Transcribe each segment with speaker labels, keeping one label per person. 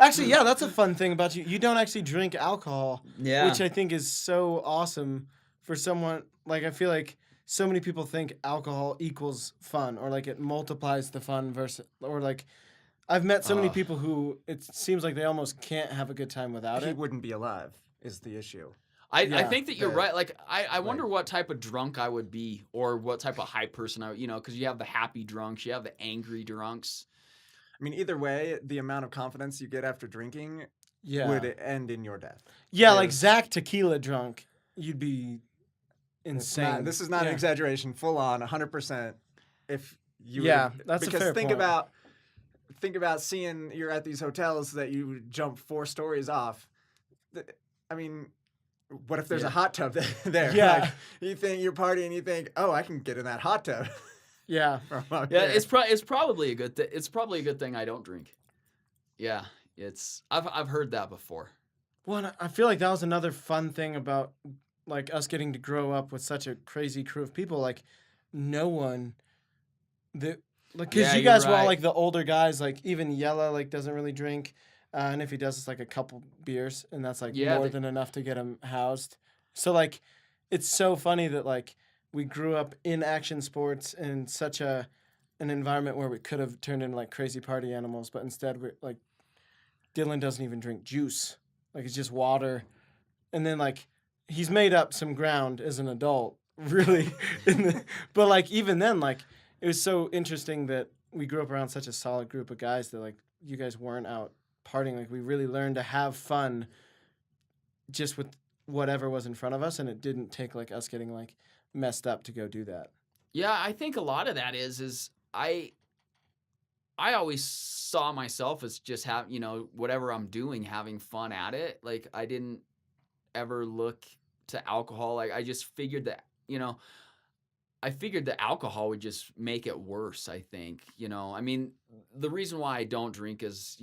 Speaker 1: Actually, yeah, that's a fun thing about you. You don't actually drink alcohol,
Speaker 2: Yeah.
Speaker 1: which I think is so awesome for someone. Like, I feel like so many people think alcohol equals fun, or like it multiplies the fun versus, or like, I've met so many
Speaker 2: Ugh.
Speaker 1: people who it seems like they almost can't have a good time without
Speaker 3: He
Speaker 1: it.
Speaker 3: wouldn't be alive, is the issue.
Speaker 2: I
Speaker 1: Yeah,
Speaker 2: think that you're
Speaker 3: the-
Speaker 2: right. Like, I wonder
Speaker 3: right.
Speaker 2: what type of drunk I would be, or what type of high person I, because you have the happy drunks, you have the angry drunks.
Speaker 3: I mean, either way, the amount of confidence you get after drinking
Speaker 1: Yeah.
Speaker 3: would end in your death.
Speaker 1: Yeah, like
Speaker 3: There's-
Speaker 1: Zach tequila drunk, you'd be
Speaker 3: It's
Speaker 1: insane.
Speaker 3: not- this is not
Speaker 1: Yeah.
Speaker 3: an exaggeration. Full on, 100%. If you
Speaker 1: Yeah,
Speaker 3: would-
Speaker 1: that's a
Speaker 3: because
Speaker 1: fair point.
Speaker 3: think about seeing you're at these hotels that you jump 4 stories off. I mean, what if there's
Speaker 2: Yeah.
Speaker 3: a hot tub there?
Speaker 1: Yeah.
Speaker 3: Like, you think you're partying, you think, oh, I can get in that hot tub.
Speaker 1: Yeah.
Speaker 3: from up
Speaker 2: Yeah,
Speaker 3: there.
Speaker 2: it's probably a good thing. It's probably a good thing I don't drink. Yeah, I've heard that before.
Speaker 1: Well, and I feel like that was another fun thing about like us getting to grow up with such a crazy crew of people. Like, no one that like because
Speaker 2: Yeah,
Speaker 1: you
Speaker 2: you're
Speaker 1: guys were all
Speaker 2: right.
Speaker 1: like the older guys. Like even Yella like doesn't really drink, and if he does, it's like a couple beers, and that's like
Speaker 2: Yeah,
Speaker 1: more
Speaker 2: they-
Speaker 1: than enough to get him housed. So like, it's so funny that like we grew up in action sports in such an environment where we could have turned into like crazy party animals, but instead we're like Dylan doesn't even drink juice. Like it's just water. And then like he's made up some ground as an adult, really. But like even then, like it was so interesting that we grew up around such a solid group of guys that like you guys weren't out partying. Like we really learned to have fun just with whatever was in front of us, and it didn't take like us getting like messed up to go do that.
Speaker 2: Yeah, I think a lot of that is I always saw myself as just whatever I'm doing, having fun at it. Like I didn't ever look to alcohol. Like I just figured that, I figured that alcohol would just make it worse, I think. I mean, the reason why I don't drink is,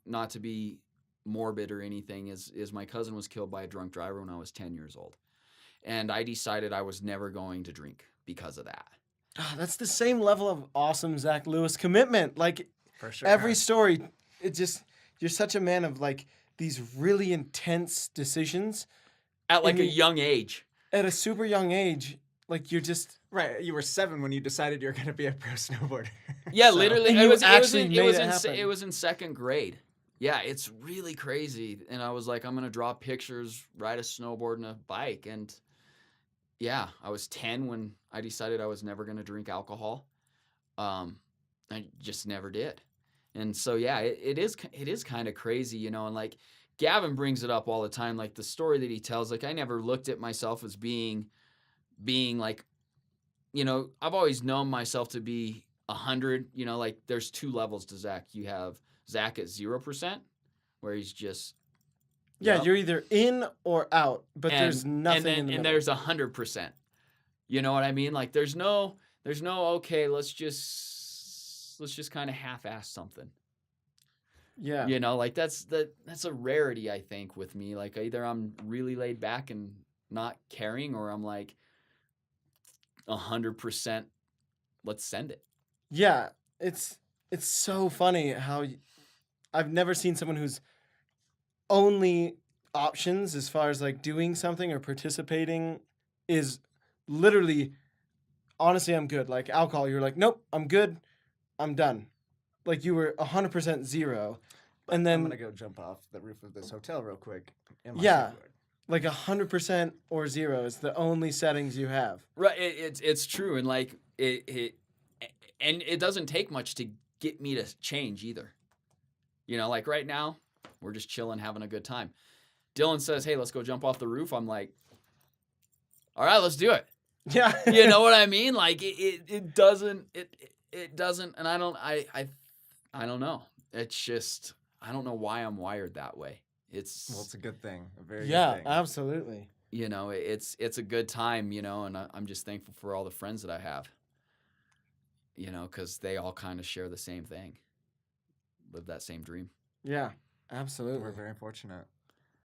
Speaker 2: not to be morbid or anything, is my cousin was killed by a drunk driver when I was 10 years old. And I decided I was never going to drink because of that.
Speaker 1: That's the same level of awesome Zach Lewis commitment. Like
Speaker 3: For sure.
Speaker 1: every story, you're such a man of like these really intense decisions
Speaker 2: At like
Speaker 1: And
Speaker 2: a
Speaker 1: you-
Speaker 2: young age.
Speaker 1: at a super young age. Like you're just
Speaker 3: Right, you were 7 when you decided you were going to be a pro snowboarder.
Speaker 2: Yeah,
Speaker 3: So-
Speaker 2: literally.
Speaker 1: And
Speaker 2: It
Speaker 1: you
Speaker 2: was
Speaker 1: actually
Speaker 2: it
Speaker 1: made
Speaker 2: was
Speaker 1: it
Speaker 2: in
Speaker 1: happen.
Speaker 2: it was in second grade. Yeah, it's really crazy. And I was like, I'm gonna draw pictures, ride a snowboard and a bike. And yeah, I was 10 when I decided I was never gonna drink alcohol. I just never did. And so yeah, it is kind of crazy, and like Gavin brings it up all the time, like the story that he tells, like I never looked at myself as being like, I've always known myself to be 100, like there's 2 levels to Zach. You have Zach at 0%, where he's just
Speaker 1: yeah,
Speaker 2: Yep.
Speaker 1: you're either in or out, but there's
Speaker 2: and
Speaker 1: nothing
Speaker 2: then,
Speaker 1: in the
Speaker 2: and
Speaker 1: middle.
Speaker 2: there's 100%. You know what I mean? Like there's no okay, let's just kind of half-ass something.
Speaker 1: Yeah.
Speaker 2: Like that's a rarity, I think, with me. Like either I'm really laid back and not caring, or I'm like 100%. Let's send it.
Speaker 1: Yeah, it's so funny how I've never seen someone whose only options as far as like doing something or participating is literally honestly I'm good. Like alcohol, you're like, nope, I'm good, I'm done. Like you were 100% zero, and
Speaker 3: I'm
Speaker 1: then
Speaker 3: going to go jump off the roof of this hotel real quick. in my
Speaker 1: Yeah.
Speaker 3: skateboard.
Speaker 1: like 100% or zero is the only settings you have.
Speaker 2: Right, it's true, and like and it doesn't take much to get me to change either. Like right now, we're just chilling, having a good time. Dylan says, "Hey, let's go jump off the roof." I'm like, "All right, let's do it."
Speaker 1: Yeah.
Speaker 2: You know what I mean? Like it doesn't, and I don't know. It's just I don't know why I'm wired that way.
Speaker 3: Well, it's a good thing. A very
Speaker 1: Yeah,
Speaker 3: good thing.
Speaker 1: absolutely.
Speaker 2: It's a good time, and I'm just thankful for all the friends that I have. Because they all kind of share the same thing, live that same dream.
Speaker 1: Yeah, absolutely.
Speaker 3: We're very fortunate.